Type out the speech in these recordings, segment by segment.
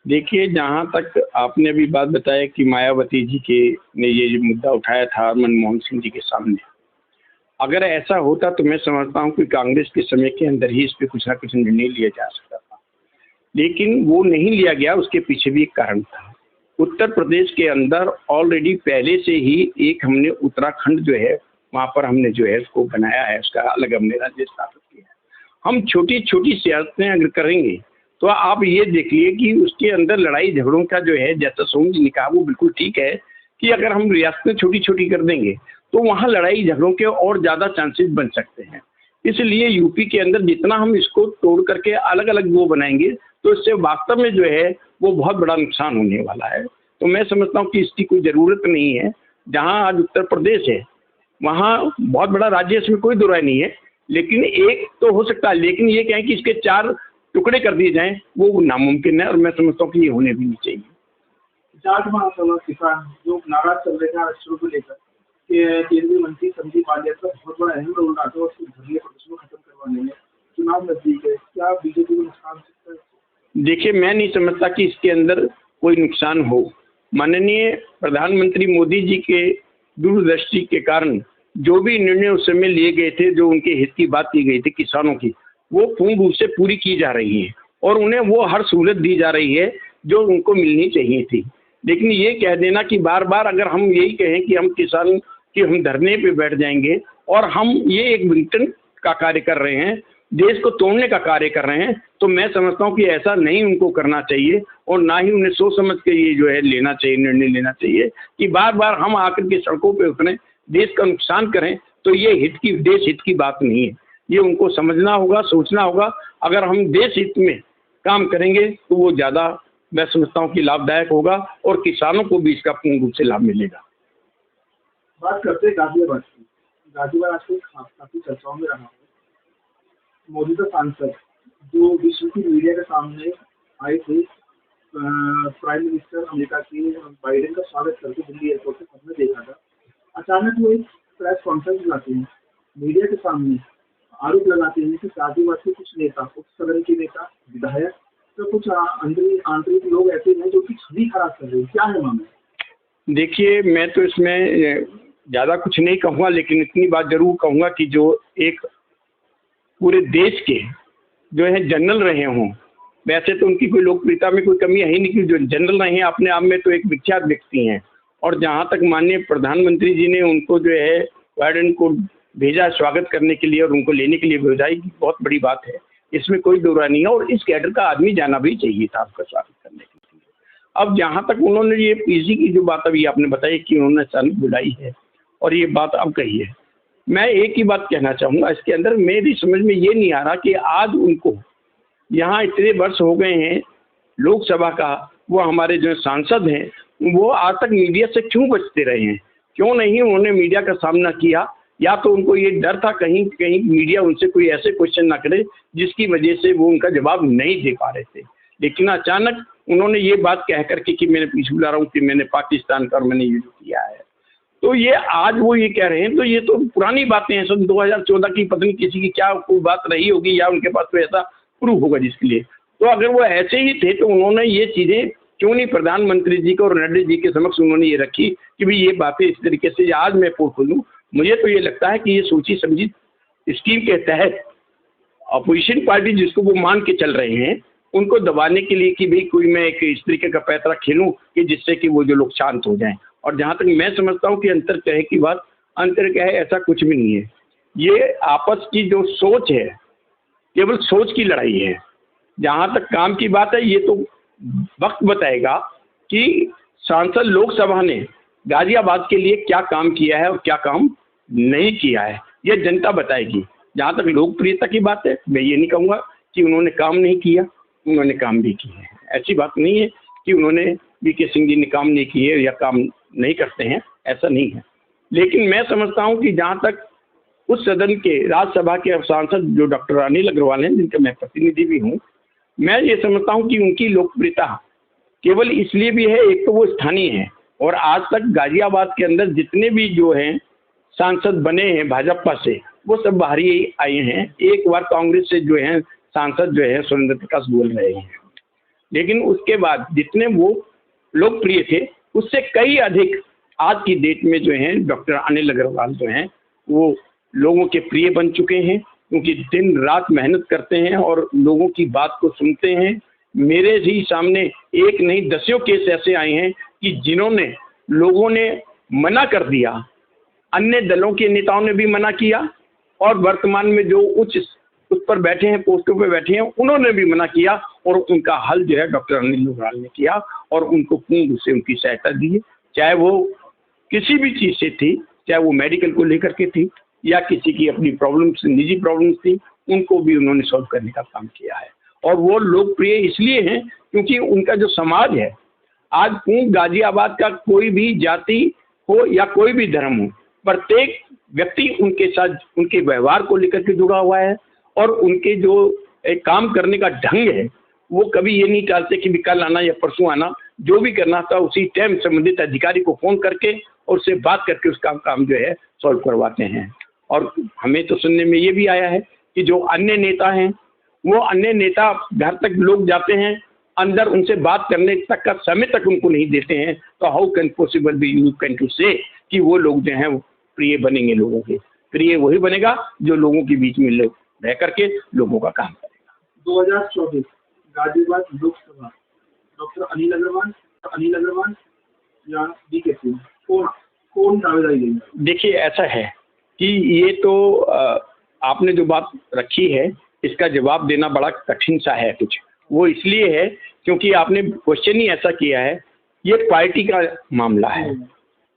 देखिए, जहाँ तक आपने अभी बात बताया कि मायावती जी के ने ये मुद्दा उठाया था मनमोहन सिंह जी के सामने। अगर ऐसा होता तो मैं समझता हूँ कि कांग्रेस के समय के अंदर ही इस पे कुछ ना कुछ निर्णय लिया जा सकता था। लेकिन वो नहीं लिया गया, उसके पीछे भी एक कारण था। उत्तर प्रदेश के अंदर ऑलरेडी पहले से ही एक हमने उत्तराखंड जो है, वहाँ पर हमने जो है उसको बनाया है, उसका अलग हमने राज्य स्थापित किया है। हम छोटी-छोटी सियासतें अगर करेंगे, तो आप ये देखिए कि उसके अंदर लड़ाई झगड़ों का जो है, जैसा सोम जी ने कहा वो बिल्कुल ठीक है कि अगर हम रियासतें छोटी-छोटी कर देंगे, तो वहाँ लड़ाई झगड़ों के और ज़्यादा चांसेस बन सकते हैं। इसलिए यूपी के अंदर जितना हम इसको तोड़ करके अलग-अलग वो बनाएँगे, तो इससे वास्तव में जो है वो बहुत बड़ा नुकसान होने वाला है। तो मैं समझता हूँ कि इसकी कोई ज़रूरत नहीं है। जहाँ आज उत्तर प्रदेश है, वहाँ बहुत बड़ा राज्य है, इसमें कोई दो राय नहीं है। लेकिन एक तो हो सकता है, लेकिन ये कहें कि इसके 4 टुकड़े कर दिए जाएँ, वो नामुमकिन है और मैं समझता हूँ कि ये होने भी नहीं चाहिए। जाट महासभा किसान जो नाराज चल रहे थे आरक्षणों को लेकर कि केंद्रीय मंत्री संदीप बालिया का बहुत बड़ा अहम रोल रहा था उसको धरने प्रदर्शन खत्म करवाने में। चुनाव नजदीक है, क्या बीजेपी को नुकसान सकता है? देखिए, मैं नहीं समझता कि इसके अंदर कोई नुकसान हो। माननीय प्रधानमंत्री मोदी जी के दूरदृष्टि के कारण जो भी निर्णय उस समय लिए गए थे, जो उनके हित की बात की गई थी किसानों की, वो पूर्ण रूप से पूरी की जा रही है और उन्हें वो हर सहूलत दी जा रही है जो उनको मिलनी चाहिए थी। लेकिन ये कह देना कि बार-बार अगर हम यही कहें कि हम किसान कि हम धरने पे बैठ जाएँगे और हम ये एक विघटन का कार्य कर रहे हैं, देश को तोड़ने का कार्य कर रहे हैं, तो मैं समझता हूँ कि ऐसा नहीं उनको करना चाहिए और ना ही उन्हें सोच समझ के ये जो है लेना चाहिए, निर्णय लेना चाहिए कि बार-बार हम आकर के सड़कों पे उतरें, देश का नुकसान करें, तो ये देश हित की बात नहीं है। ये उनको समझना होगा, सोचना होगा। अगर हम देश हित में काम करेंगे, तो वो ज़्यादा मैं समझता हूँ कि लाभदायक होगा और किसानों को भी इसका पूर्ण रूप से लाभ मिलेगा। बात करते हैं गाजियाबाद की। गाजियाबाद आजकल काफी चर्चाओं में रहा है। मौजूदा सांसद जो विश्व की मीडिया के सामने आए थे, प्राइम मिनिस्टर अमेरिका के बाइडेन का स्वागत करके दिल्ली एयरपोर्ट पे सबने देखा था। अचानक वो एक प्रेस कॉन्फ्रेंस बुलाते हैं, मीडिया के सामने आरोप लगाते हैं कि गाजियाबाद के कुछ नेता, उच्च सदन के नेता, विधायक, तो कुछ आंतरिक लोग ऐसे हैं जो कि छवि खराब कर रहे हैं। क्या है मामला? देखिए, मैं तो इसमें ज़्यादा कुछ नहीं कहूँगा, लेकिन इतनी बात ज़रूर कहूँगा कि जो एक पूरे देश के जो है जनरल रहे हों, वैसे तो उनकी कोई लोकप्रियता में कोई कमी है ही नहीं कि जो जनरल रहे हैं अपने आप में तो एक विख्यात व्यक्ति हैं। और जहाँ तक माननीय प्रधानमंत्री जी ने उनको जो है बाइडेन को भेजा स्वागत करने के लिए और उनको लेने के लिए भेजा, ये बहुत बड़ी बात है। इसमें कोई दो राय नहीं है और इस कैडर का आदमी जाना भी चाहिए था आपका स्वागत करने के लिए। अब जहाँ तक उन्होंने ये पीसी की जो बात अभी आपने बताई कि उन्होंने अचानक बुलाई है और ये बात अब कही है, मैं एक ही बात कहना चाहूँगा इसके अंदर, मेरी समझ में ये नहीं आ रहा कि आज उनको यहाँ इतने वर्ष हो गए हैं लोकसभा का, वो हमारे जो सांसद हैं, वो आज तक मीडिया से क्यों बचते रहे हैं? क्यों नहीं उन्होंने मीडिया का सामना किया? या तो उनको ये डर था कहीं कहीं मीडिया उनसे कोई ऐसे क्वेश्चन ना करे जिसकी वजह से वो उनका जवाब नहीं दे पा रहे थे। लेकिन अचानक उन्होंने ये बात कह करके कि मैंने पीछे बुला रहा हूँ कि मैंने पाकिस्तान का और मैंने ये जो किया है, तो ये आज वो ये कह रहे हैं, तो ये तो पुरानी बातें हैं। सन 2014 की पत्नी किसी की क्या कोई बात रही होगी या उनके पास कोई ऐसा प्रूफ होगा जिसके लिए। तो अगर वो ऐसे ही थे तो उन्होंने ये चीज़ें क्यों नहीं प्रधानमंत्री जी को और नड्डा जी के समक्ष उन्होंने ये रखी कि भाई ये बातें इस तरीके से आज मैं पोल खोलूँ। मुझे तो ये लगता है कि ये सोची समझी स्कीम के तहत अपोजिशन पार्टी जिसको वो मान के चल रहे हैं, उनको दबाने के लिए कि भाई कोई मैं एक इस तरीके का पैतरा खेलूँ कि जिससे कि वो जो लोग शांत हो जाएं। और जहाँ तक मैं समझता हूँ कि अंतर कहे की बात, अंतर क्या है, ऐसा कुछ भी नहीं है। ये आपस की जो सोच है, केवल सोच की लड़ाई है। जहाँ तक काम की बात है, ये तो वक्त बताएगा कि सांसद लोकसभा ने गाजियाबाद के लिए क्या काम किया है और क्या काम नहीं किया है, ये जनता बताएगी। जहाँ तक लोकप्रियता की बात है, मैं ये नहीं कहूँगा कि उन्होंने काम नहीं किया, उन्होंने काम भी किए हैं। ऐसी बात नहीं है कि उन्होंने वीके सिंह जी ने काम नहीं किए या काम नहीं करते हैं, ऐसा नहीं है। लेकिन मैं समझता हूँ कि जहाँ तक उस सदन के राज्यसभा के सांसद जो डॉक्टर अनिल अग्रवाल हैं, जिनका मैं प्रतिनिधि भी हूँ, मैं ये समझता हूँ कि उनकी लोकप्रियता केवल इसलिए भी है, एक तो वो स्थानीय है और आज तक गाजियाबाद के अंदर जितने भी जो हैं सांसद बने हैं भाजपा से, वो सब बाहरी आए हैं। एक बार कांग्रेस से जो है सांसद जो है सुरेंद्र प्रकाश बोल रहे हैं। लेकिन उसके बाद जितने वो लोकप्रिय थे उससे कई अधिक आज की डेट में जो हैं डॉक्टर अनिल अग्रवाल जो हैं वो लोगों के प्रिय बन चुके हैं, क्योंकि दिन रात मेहनत करते हैं और लोगों की बात को सुनते हैं। मेरे ही सामने एक नहीं दसियों केस ऐसे आए हैं कि जिन्होंने लोगों ने मना कर दिया, अन्य दलों के नेताओं ने भी मना किया और वर्तमान में जो उस पर बैठे हैं, पोस्टों पर बैठे हैं, उन्होंने भी मना किया और उनका हल जो है डॉक्टर अनिल अग्रवाल ने किया और उनको पूर्ण रूप से उनकी सहायता दी, चाहे वो किसी भी चीज़ से थी, चाहे वो मेडिकल को लेकर के थी या किसी की अपनी प्रॉब्लम्स, निजी प्रॉब्लम्स थी, उनको भी उन्होंने सॉल्व करने का काम किया है। और वो लोकप्रिय इसलिए हैं क्योंकि उनका जो समाज है, आज पूर्ण गाजियाबाद का कोई भी जाति हो या कोई भी धर्म हो, प्रत्येक व्यक्ति उनके साथ उनके व्यवहार को लेकर के जुड़ा हुआ है और उनके जो एक काम करने का ढंग है वो कभी ये नहीं टालते कि कल आना या परसों आना, जो भी करना था उसी टाइम संबंधित अधिकारी को फ़ोन करके और उससे बात करके उसका काम जो है सॉल्व करवाते हैं। और हमें तो सुनने में ये भी आया है कि जो अन्य नेता हैं वो अन्य नेता घर तक लोग जाते हैं, अंदर उनसे बात करने तक का समय तक उनको नहीं देते हैं, तो how can possible be you can to say कि वो लोग जो हैं प्रिय बनेंगे लोगों के। प्रिय वही बनेगा जो लोगों के बीच में रह करके लोगों का काम करेगा। 2024 गाजियाबाद लोकसभा डॉक्टर अनिल अग्रवाल या वीके सिंह, कौन दावेदारी देंगे? देखिए ऐसा है कि ये तो आपने जो बात रखी है इसका जवाब देना बड़ा कठिन सा है कुछ। वो इसलिए है क्योंकि आपने क्वेश्चन ही ऐसा किया है, ये पार्टी का मामला है।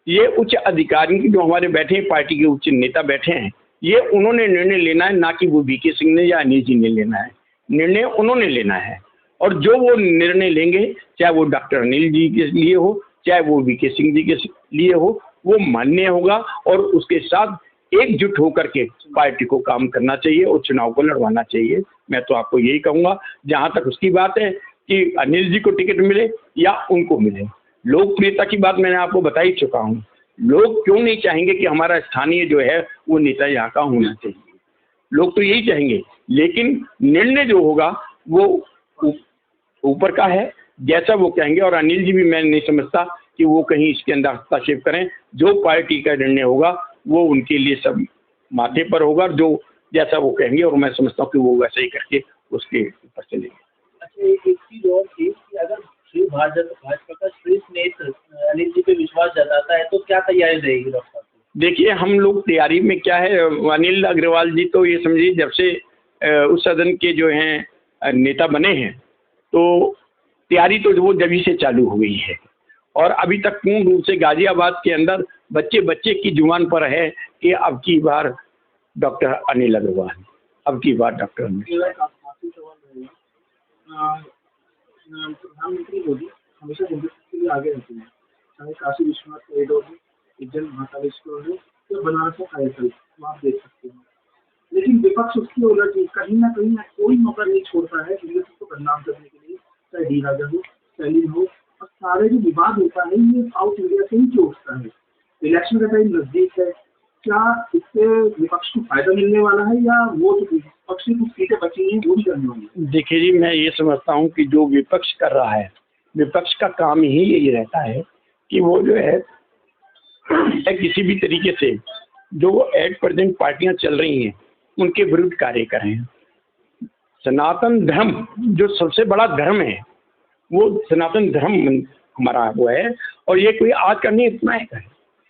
ये उच्च अधिकारी जो हमारे बैठे हैं, पार्टी के उच्च नेता बैठे हैं, ये उन्होंने निर्णय लेना है, ना कि वो वीके सिंह ने या अनिल जी ने लेना है। निर्णय उन्होंने लेना है और जो वो निर्णय लेंगे, चाहे वो डॉक्टर अनिल जी के लिए हो, चाहे वो वीके सिंह जी के लिए हो, वो मान्य होगा और उसके साथ एकजुट होकर के पार्टी को काम करना चाहिए और चुनाव को लड़वाना चाहिए। मैं तो आपको यही कहूँगा, जहाँ तक उसकी बात है कि अनिल जी को टिकट मिले या उनको मिले। लोकप्रियता की बात मैंने आपको बता ही चुका हूँ। लोग क्यों नहीं चाहेंगे कि हमारा स्थानीय जो है वो नेता यहाँ का होना चाहिए, लोग तो यही चाहेंगे, लेकिन निर्णय जो होगा वो ऊपर का है, जैसा वो कहेंगे। और अनिल जी भी मैं नहीं समझता कि वो कहीं इसके अंदर हस्तक्षेप करें। जो पार्टी का निर्णय होगा वो उनके लिए सब माथे पर होगा, जो जैसा वो कहेंगे, और मैं समझता हूँ कि वो वैसे ही करके उसके ऊपर चलेंगे। अच्छा, एक चीज और थी कि अगर श्री भाजपा का शीर्ष नेता अनिल जी पे विश्वास जताता है तो क्या तैयारी रहेगी डॉक्टर? देखिए हम लोग तैयारी में क्या है, अनिल अग्रवाल जी तो ये समझिए जब से उस सदन के जो हैं नेता बने हैं तो तैयारी तो वो जब ही से चालू हो गई है और अभी तक पूर्ण रूप से गाजियाबाद के अंदर बच्चे बच्चे की जुबान पर है कि अब की बार डॉक्टर अनिल अग्रवाल, अब की बार डॉक्टर अनिल। प्रधानमंत्री मोदी हमेशा हिंदुत्व के लिए आगे रहते हैं, चाहे काशी विश्वनाथ कॉरिडोर हो, उज्जैन महाकालेश्वर हो या बनारस का कायाकल्प, तो आप देख सकते हैं। लेकिन विपक्ष उसकी उलट कहीं ना कोई मौका नहीं छोड़ता है हिंदुत्व को बदनाम करने के लिए, चाहे डी राजा हो, सैलिन हो, और सारे जो विवाद होता है ये साउथ इंडिया से ही क्यों उठता है। इलेक्शन का टाइम नजदीक है, क्या इससे विपक्ष को फायदा मिलने वाला है या वो जो विपक्ष की कुछ सीटें बची हैं वो भी करनी होंगी? देखिए जी, मैं ये समझता हूँ कि जो विपक्ष कर रहा है, विपक्ष का काम ही यही रहता है कि वो जो है किसी भी तरीके से जो एट प्रेजेंट पार्टियां चल रही हैं उनके विरुद्ध कार्य करें। सनातन धर्म जो सबसे बड़ा धर्म है वो सनातन धर्म हमारा वो है, और ये कोई आज का नहीं, इतना है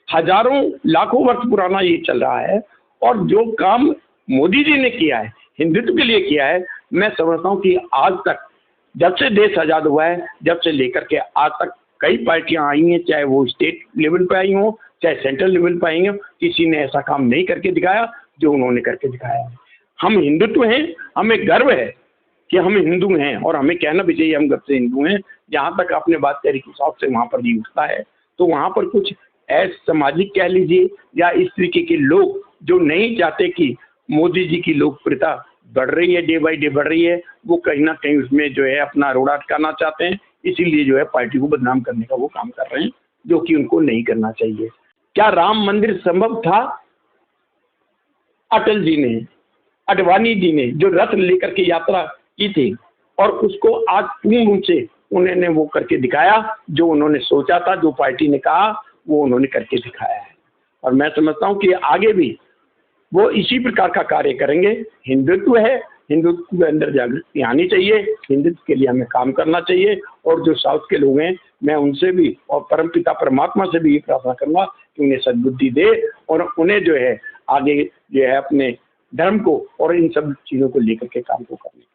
हजारों लाखों वर्ष पुराना ये चल रहा है। और जो काम मोदी जी ने किया है, हिंदुत्व के लिए किया है, मैं समझता हूँ कि आज तक जब से देश आज़ाद हुआ है, जब से लेकर के आज तक कई पार्टियां आई हैं, चाहे वो स्टेट लेवल पे आई हों चाहे सेंट्रल लेवल पे आई हों, किसी ने ऐसा काम नहीं करके दिखाया जो उन्होंने करके दिखाया है। हम हिंदुत्व हैं, हमें गर्व है कि हम हिंदू हैं और हमें कहना भी चाहिए हम गर्व से हिंदू हैं। जहाँ तक आपने बात करी कि हिसाब से वहाँ पर भी उठता है, तो वहाँ पर कुछ ऐसे सामाजिक कह लीजिए या इस तरीके के लोग जो नहीं चाहते कि मोदी जी की लोकप्रियता बढ़ रही है, डे बाई डे बढ़ रही है, वो कहीं ना कहीं उसमें जो है अपना रोड़ा अटकाना चाहते हैं, इसीलिए जो है पार्टी को बदनाम करने का वो काम कर रहे हैं, जो कि उनको नहीं करना चाहिए। क्या राम मंदिर संभव था? अटल जी ने, अडवाणी जी ने जो रथ लेकर के यात्रा की थी, और उसको आज पूर्ण रूप से उन्होंने वो करके दिखाया। जो उन्होंने सोचा था, जो पार्टी ने कहा, वो उन्होंने करके दिखाया है। और मैं समझता हूँ कि आगे भी वो इसी प्रकार का कार्य करेंगे। हिंदुत्व है, हिंदुत्व के अंदर जागृति आनी चाहिए, हिंदुत्व के लिए हमें काम करना चाहिए। और जो साउथ के लोग हैं, मैं उनसे भी और परमपिता परमात्मा से भी ये प्रार्थना करूँगा कि उन्हें सद्बुद्धि दे और उन्हें जो है आगे जो है अपने धर्म को और इन सब चीज़ों को लेकर के काम को करने